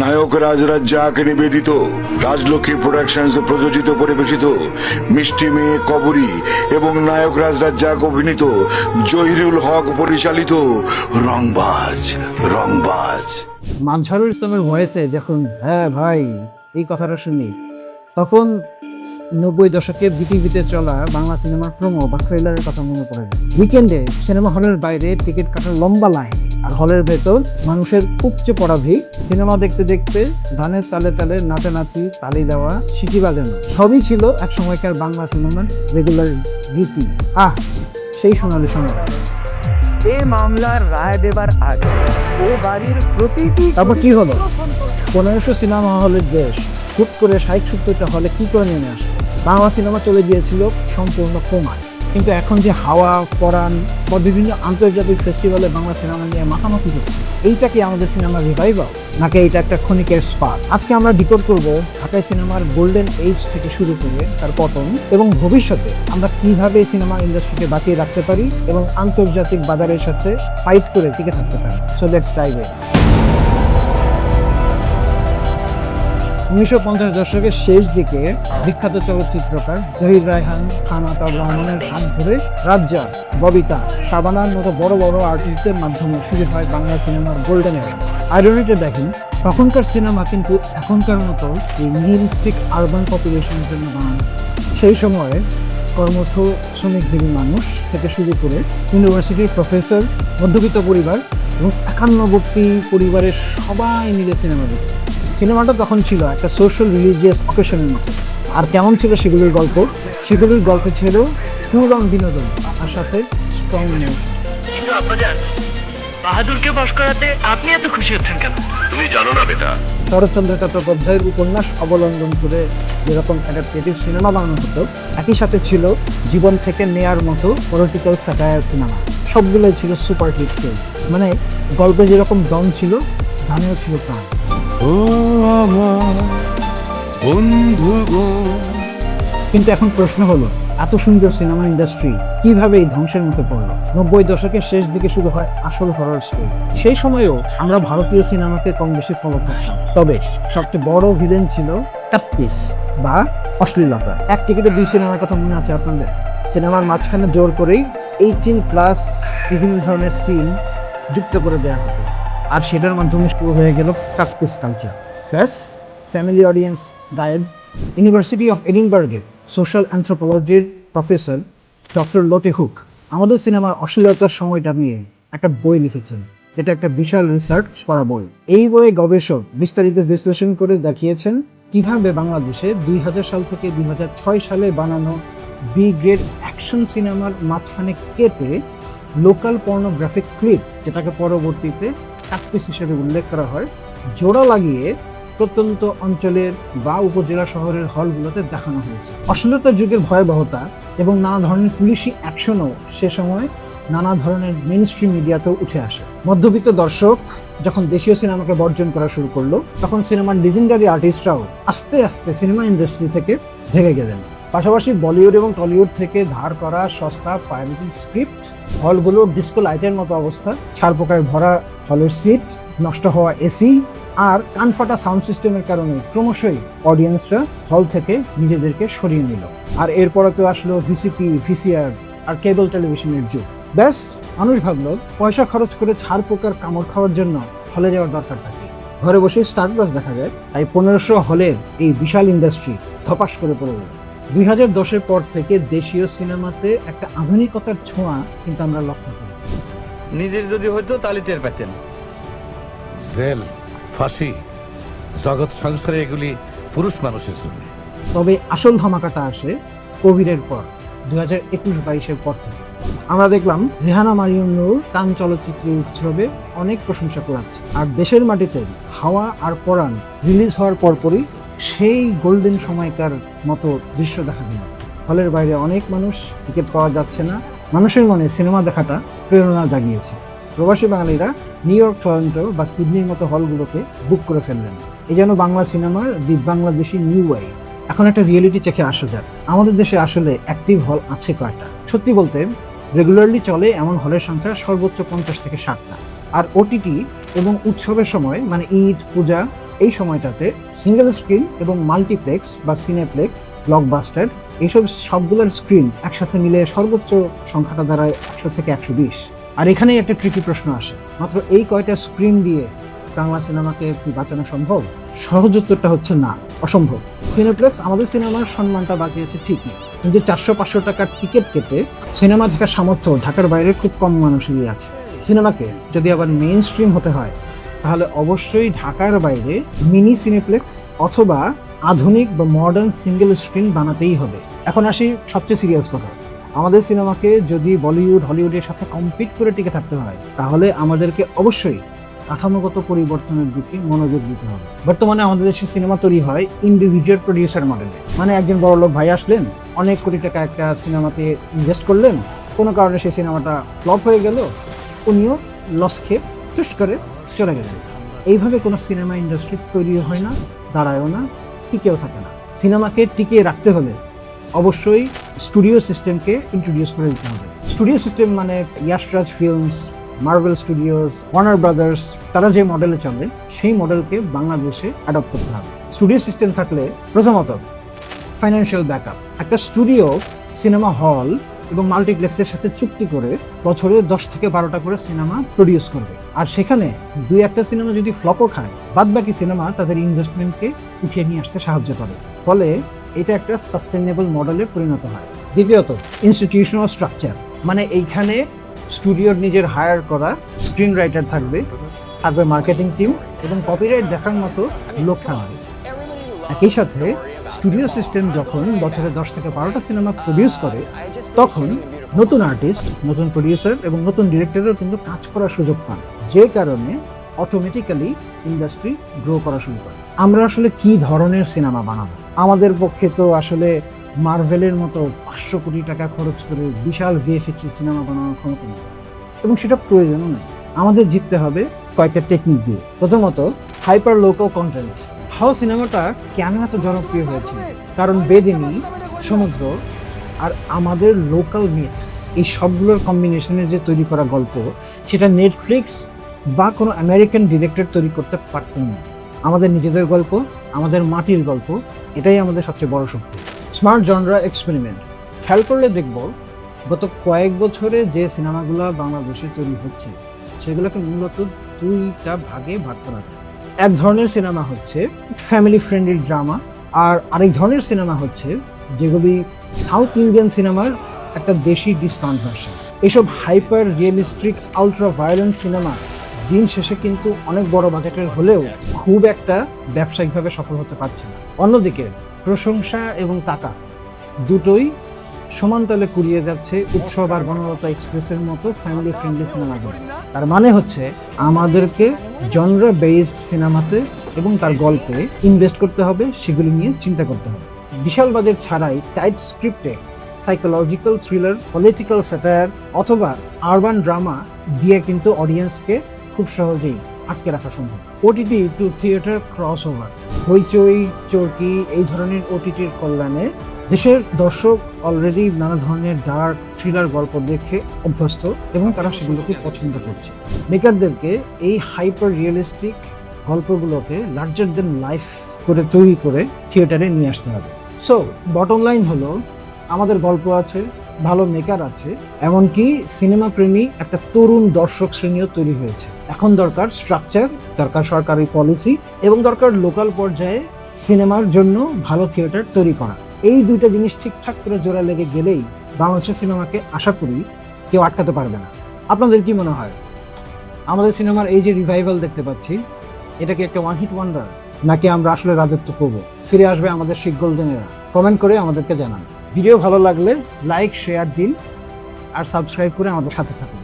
নায়ক রাজরাজ্জাক নিবেদিত, রাজলক্ষ্মী প্রোডাকশনস প্রযোজিত পরিবেশিত, মিষ্টি মেয়ে কবরী এবং নায়ক রাজরাজ্জাক অভিনীত, জহিরুল হক পরিচালিত রংবাজ। রংবাজ মানসারুল ইসলামের ভয়েসে যখন হ্যাঁ ভাই এই কথাটা শুনি, তখন 90 দশকে বিটিভিতে চলা বাংলা সিনেমার প্রোমো বা ট্রেলারের কথা মনে পড়ে যায়। উইকেন্ডে সিনেমা হলের বাইরে টিকিট কাটার লম্বা লাইন, আর হলের ভেতর মানুষের উপচে পড়া ভিড়। সিনেমা দেখতে দেখতে গানের তালে তালে নাচানাচি, তালি দেওয়া, সিটি বাজানো, সবই ছিল এক সময়কার বাংলা সিনেমার রেগুলার রীতি। সেই সোনালি সময়। এই মামলার রায় দেবার আগে ও বাড়ির প্রতিটি তারপর কি হলো? 1500 সিনেমা হলের দেশ হুট করে 60-70টা হলে কি করে নেমে আসে? বাংলা সিনেমা চলে গিয়েছিল সম্পূর্ণ কোমায়। কিন্তু এখন যে হাওয়া, পরাণ বা বিভিন্ন আন্তর্জাতিক ফেস্টিভ্যালে বাংলা সিনেমা নিয়ে মাখামাখি হচ্ছে, এইটা কি আমাদের সিনেমার রিভাইভাল, নাকি এটা একটা ক্ষণিকের স্পার্ক? আজকে আমরা ডিকোড করব ঢাকায় সিনেমার গোল্ডেন এজ থেকে শুরু করে তার পতন, এবং ভবিষ্যতে আমরা কিভাবে সিনেমা ইন্ডাস্ট্রিকে বাঁচিয়ে রাখতে পারি এবং আন্তর্জাতিক বাজারের সাথে ফাইট করে টিকে থাকতে পারি। So let's dive in. 1950 দশকের শেষ দিকে বিখ্যাত চলচ্চিত্রকার জহির রায়হান, খান আতাউর রহমানের হাত ধরে রাজ্জাক, ববিতা, শাবানার মতো বড় বড় আর্টিস্টদের মাধ্যমে শুরু হয় বাংলা সিনেমার গোল্ডেন এরা। আইরনিটা দেখেন, তখনকার সিনেমা কিন্তু এখনকার মতো এই রিয়েলিস্টিক আরবান পপুলেশনের জন্য বানানো। সেই সময়ে কর্মঠ শ্রমিকজীবী মানুষ থেকে শুরু করে ইউনিভার্সিটির প্রফেসর, মধ্যবিত্ত পরিবার এবং একান্নবর্তী পরিবারের সবাই মিলে সিনেমা দেখত। সিনেমাটা তখন ছিল একটা সোশ্যাল রিলিজিয়াস অকেশনের মতো। আর কেমন ছিল সেগুলির গল্প? সেগুলির গল্প ছিল পুরো বিনোদন আর সাথে স্ট্রং নিউজ। কিন্তু আব্বাজান, বাহাদুরকে বশ করাতে আপনি এত খুশি হচ্ছেন কেন? তুমি জানো না বেটা, শরৎচন্দ্র চট্টোপাধ্যায়ের উপন্যাস অবলম্বন করে যেরকম অ্যাডাপ্টেটিভ সিনেমা বানানো হতো, একই সাথে ছিল জীবন থেকে নেয়ার মতো পলিটিক্যাল স্যাটায়ার সিনেমা। সবগুলোই ছিল সুপার হিট ফিল্ম। মানে গল্পে যেরকম দম ছিল, গানেও ছিল প্রাণ। ও আমার বন্ধু গো। কিন্তু এখন প্রশ্ন হলো, এত সুন্দর সিনেমা ইন্ডাস্ট্রি কিভাবে এই ধ্বংসের মুখে পড়লো? 90 দশকের শেষ দিকে শুরু হয় আসল হরর স্টোরি। সেই সময়েও আমরা ভারতীয় সিনেমাকে কম বেশি ফলো করতাম, তবে সবচেয়ে বড় ভিলেন ছিল টাপ্পিস বা অশ্লীলতা। এক টিকিটে 2 সিনেমার কথা মনে আছে আপনাদের? সিনেমার মাঝখানে জোর করেই 18+ বিভিন্ন ধরনের সিন যুক্ত করে দেওয়া হতো, আর সেটার মাধ্যমে শুরু হয়ে গেল টাপ্পিস কালচার। প্লাস ফ্যামিলি অডিয়েন্স গায়েব। ইউনিভার্সিটি অফ এডিনবার্গের সোশ্যাল অ্যানথ্রোপোলজির প্রফেসর ডক্টর লোটে হুক আমাদের সিনেমার অশ্লীলতার সময়টা নিয়ে একটা বই লিখেছেন, যেটা একটা বিশাল রিসার্চ করা বই। এই বইয়ে গবেষক বিস্তারিত বিশ্লেষণ করে দেখিয়েছেন কিভাবে বাংলাদেশে 2000 সাল থেকে 2006 সালে বানানো বি গ্রেড অ্যাকশন সিনেমার মাঝখানে কেটে লোকাল পর্নোগ্রাফিক ক্লিপ, যেটাকে পরবর্তীতে টাপ্পিস হিসেবে উল্লেখ করা হয়, জোড়া লাগিয়ে প্রত্যন্ত অঞ্চলের বা উপজেলা শহরের হলগুলোতে দেখানো হয়েছে। অশ্লীলতার যুগের ভয়াবহতা এবং নানা ধরনের পুলিশি অ্যাকশনও সে সময় নানা ধরনের মেইন স্ট্রিম মিডিয়াতেও উঠে আসে। মধ্যবিত্ত দর্শক যখন দেশীয় সিনেমাকে বর্জন করা শুরু করলো, তখন সিনেমার লিজেন্ডারি আর্টিস্টরাও আস্তে আস্তে সিনেমা ইন্ডাস্ট্রি থেকে ভেঙে গেলেন। পাশাপাশি বলিউড এবং টলিউড থেকে ধার করা সস্তা পাইরেটেড স্ক্রিপ্ট, হলগুলোর ডিস্কো লাইটের মতো অবস্থা, ছারপোকায় ভরা হলের সিট, নষ্ট হওয়া এসি আর কানফাটা সাউন্ড সিস্টেমের কারণে ক্রমশই অডিয়েন্সরা হল থেকে নিজেদেরকে সরিয়ে নিল। আর এরপরে তো আসলো ভিসিপি, ভিসিআর আর কেবল টেলিভিশনের যুগ। ব্যাস, মানুষ ভাবলো পয়সা খরচ করে ছারপোকার কামড় খাওয়ার জন্য হলে যাওয়ার দরকারটা কি? ঘরে বসে স্টার প্লাস দেখা যায়। তাই 1500 হলের এই বিশাল ইন্ডাস্ট্রি ধপাস করে পড়ে গেল। 2010-এর পর থেকে দেশীয় সিনেমাতে একটা আধুনিকতার ছোঁয়া কিন্তু আমরা লক্ষ্য করি। নিজের যদি হইতো তাহলে টের পেতেন। জেল, ফাঁসি, জগৎ সংসারে এগুলি পুরুষ মানুষের জন্য। তবে আসল ধামাকাটা আসে কোভিডের পর, 2021-22-এর পর থেকে। আমরা দেখলাম রেহানা মারিয়ম নূর কান চলচ্চিত্র উৎসবে অনেক প্রশংসা করাচ্ছে, আর দেশের মাটিতে হাওয়া আর পরাণ রিলিজ হওয়ার পরপরই সেই গোল্ডেন সময়কার মতো দৃশ্য দেখা গেল। হলের বাইরে অনেক মানুষ, টিকিট পাওয়া যাচ্ছে না। মানুষের মনে সিনেমা দেখাটা প্রেরণা জাগিয়েছে। প্রবাসী বাঙালিরা নিউ ইয়র্ক, টরন্টো বা সিডনির মতো হলগুলোকে বুক করে ফেললেন। এই যেন বাংলা সিনেমার দি বাংলাদেশি নিউ ওয়ে। এখন একটা রিয়েলিটি চেকে আসা যাক, আমাদের দেশে আসলে অ্যাক্টিভ হল আছে কয়টা? সত্যি বলতে রেগুলারলি চলে এমন হলের সংখ্যা সর্বোচ্চ 50 থেকে 60টা। আর ওটিটি এবং উৎসবের সময়, মানে ঈদ, পূজা এই সময়টাতে সিঙ্গেল স্ক্রিন এবং মাল্টিপ্লেক্স বা সিনেপ্লেক্স, ব্লকবাস্টার এইসব সবগুলোর স্ক্রিন একসাথে মিলে সর্বোচ্চ সংখ্যাটা দাঁড়ায় 100 থেকে 120। আর এখানেই একটা ট্রিকি প্রশ্ন আসে, মাত্র এই কয়টা স্ক্রিন দিয়ে বাংলা সিনেমাকে কি বাঁচানো সম্ভব? সহজ উত্তরটা হচ্ছে না, অসম্ভব। সিনেপ্লেক্স আমাদের সিনেমার সম্মানটা বাঁচিয়েছে ঠিকই, কিন্তু 400-500 টাকার টিকিট কেটে সিনেমা দেখার সামর্থ্য ঢাকার বাইরে খুব কম মানুষেরই আছে। সিনেমাকে যদি আবার মেইন স্ট্রিম হতে হয় তাহলে অবশ্যই ঢাকার বাইরে মিনি সিনেপ্লেক্স অথবা আধুনিক বা মডার্ন সিঙ্গেল স্ক্রিন বানাতেই হবে। এখন আসি সবচেয়ে সিরিয়াস কথা, আমাদের সিনেমাকে যদি বলিউড হলিউডের সাথে কম্পিট করে টিকে থাকতে হয় তাহলে আমাদেরকে অবশ্যই কাঠামোগত পরিবর্তনের দিকে মনোযোগ দিতে হবে। বর্তমানে আমাদের দেশে সিনেমা তৈরি হয় ইন্ডিভিজুয়াল প্রডিউসার মডেলে, মানে একজন বড়লোক ভাই আসলেন, অনেক কোটি টাকা একটা সিনেমাতে ইনভেস্ট করলেন, কোনো কারণে সেই সিনেমাটা ফ্লপ হয়ে গেল, উনিও লস খেয়ে টুস করে চলে গেলেন। এইভাবে কোনো সিনেমা ইন্ডাস্ট্রি তৈরি হয় না, দাঁড়ায়ও না, টিকেও থাকে না। সিনেমাকে টিকিয়ে রাখতে হলে অবশ্যই স্টুডিও সিস্টেমকে ইন্ট্রোডিউস করে দিতে হবে। স্টুডিও সিস্টেম মানে Yash Raj films, Marvel studios, Warner brothers, তারা যে মডেলে চলে সেই মডেলকে বাংলাদেশে অ্যাডপ্ট করতে হবে। স্টুডিও সিস্টেম থাকলে প্রথমত ফাইন্যান্সিয়াল ব্যাকআপ, একটা স্টুডিও সিনেমা হল এবং মাল্টিপ্লেক্সের সাথে চুক্তি করে বছরে 10 থেকে 12টা করে সিনেমা প্রডিউস করবে, আর সেখানে 2-1টা সিনেমা যদি ফ্লপও খায় বাদবাকি সিনেমা তাদের ইনভেস্টমেন্টকে উঠিয়ে নিয়ে আসতে সাহায্য করে, ফলে এটা একটা সাস্টেইনেবল মডেলে পরিণত হয়। দ্বিতীয়ত ইনস্টিটিউশনাল স্ট্রাকচার, মানে এইখানে স্টুডিওর নিজের হায়ার করা স্ক্রিন রাইটার থাকবে, থাকবে মার্কেটিং টিম এবং কপিরাইট দেখার মতো লোক থাকবে। একই সাথে স্টুডিও সিস্টেম যখন বছরে 10 থেকে 12টা সিনেমা প্রডিউস করে তখন নতুন আর্টিস্ট, নতুন প্রডিউসার এবং নতুন ডিরেক্টরেরও কিন্তু কাজ করার সুযোগ পান, যে কারণে অটোমেটিক্যালি ইন্ডাস্ট্রি গ্রো করা শুরু করে। আমরা আসলে কি ধরনের সিনেমা বানাবো? আমাদের পক্ষে তো আসলে মার্ভেলের মতো 500 কোটি টাকা খরচ করে বিশাল ভিএফএক্স সিনেমা বানানোর ক্ষমতা নেই এবং সেটা প্রয়োজনও নেই। আমাদের জিততে হবে কয়েকটা টেকনিক দিয়ে। প্রথমত হাইপার লোকাল কন্টেন্ট। হাওয়া সিনেমাটা কেন এত জনপ্রিয় হয়েছে? কারণ বেদিনী, সমুদ্র আর আমাদের লোকাল মিথ এই সবগুলোর কম্বিনেশনে যে তৈরি করা গল্প, সেটা নেটফ্লিক্স বা কোনো আমেরিকান ডিরেক্টর তৈরি করতে পারতেন না। আমাদের নিজেদের গল্প, আমাদের মাটির গল্প, এটাই আমাদের সবচেয়ে বড় শক্তি। Smart genre experiment. খেয়াল করলে দেখব গত কয়েক বছরে যে সিনেমাগুলো বাংলাদেশে তৈরি হচ্ছে সেগুলোকে মূলত 2টা ভাগে ভাগ করা যায়। এক ধরনের সিনেমা হচ্ছে ফ্যামিলি ফ্রেন্ডলি ড্রামা, আর আরেক ধরনের সিনেমা হচ্ছে যেগুলি সাউথ ইন্ডিয়ান সিনেমার একটা দেশি ডিসকাউন্ট ভার্সন। এসব hyper realistic ultra violent cinema দিন শেষে কিন্তু অনেক বড় বাজেটের হলেও খুব একটা ব্যবসায়িকভাবে সফল হতে পারছে না। অন্যদিকে প্রশংসা এবং টাকা দুটোই সমানতালে কুড়িয়ে যাচ্ছে উৎসব আর বনলতা এক্সপ্রেসের মতো ফ্যামিলি ফ্রেন্ডলি সিনেমাগুলো। তার মানে হচ্ছে আমাদেরকে জনরা বেসড সিনেমাতে এবং তার গল্পে ইনভেস্ট করতে হবে, সেগুলি নিয়ে চিন্তা করতে হবে। বিশাল বাজেট ছাড়াই টাইট স্ক্রিপ্টে সাইকোলজিক্যাল থ্রিলার, পলিটিক্যাল স্যাটায়ার অথবা আরবান ড্রামা দিয়ে কিন্তু অডিয়েন্সকে খুব সহজেই আটকে রাখা সম্ভব। OTT to theatre cross over, Hoichoi, Chorki এই ধরনের ওটিটির কল্যাণে দেশের দর্শক অলরেডি নানা ধরনের ডার্ক থ্রিলার গল্প দেখে অভ্যস্ত এবং তারা সেগুলোকে পছন্দ করছে। মেকারদেরকে এই হাইপার রিয়েলিস্টিক গল্পগুলোকে লার্জার দেন লাইফ করে তৈরি করে থিয়েটারে নিয়ে আসতে হবে। সো বটম লাইন হলো, আমাদের গল্প আছে, ভালো মেকার আছে, এমনকি সিনেমা প্রেমী একটা তরুণ দর্শক শ্রেণীও তৈরি হয়েছে। এখন দরকার স্ট্রাকচার, দরকার সরকারি পলিসি এবং দরকার লোকাল পর্যায়ে সিনেমার জন্য ভালো থিয়েটার তৈরি করা। এই 2টা জিনিস ঠিকঠাক করে জোড়া লেগে গেলেই বাংলাদেশের সিনেমাকে আশা করি কেউ আটকাতে পারবে না। আপনাদের কি মনে হয় আমাদের সিনেমার এই যে রিভাইভাল দেখতে পাচ্ছি, এটা কি একটা ওয়ান হিট ওয়ান্ডার, নাকি আমরা আসলে রাজত্ব করব? ফিরে আসবে আমাদের শিখ গোল্ডেনেরা? কমেন্ট করে আমাদেরকে জানান। ভিডিও ভালো লাগলে লাইক, শেয়ার দিন আর সাবস্ক্রাইব করে আমাদের সাথে থাকুন।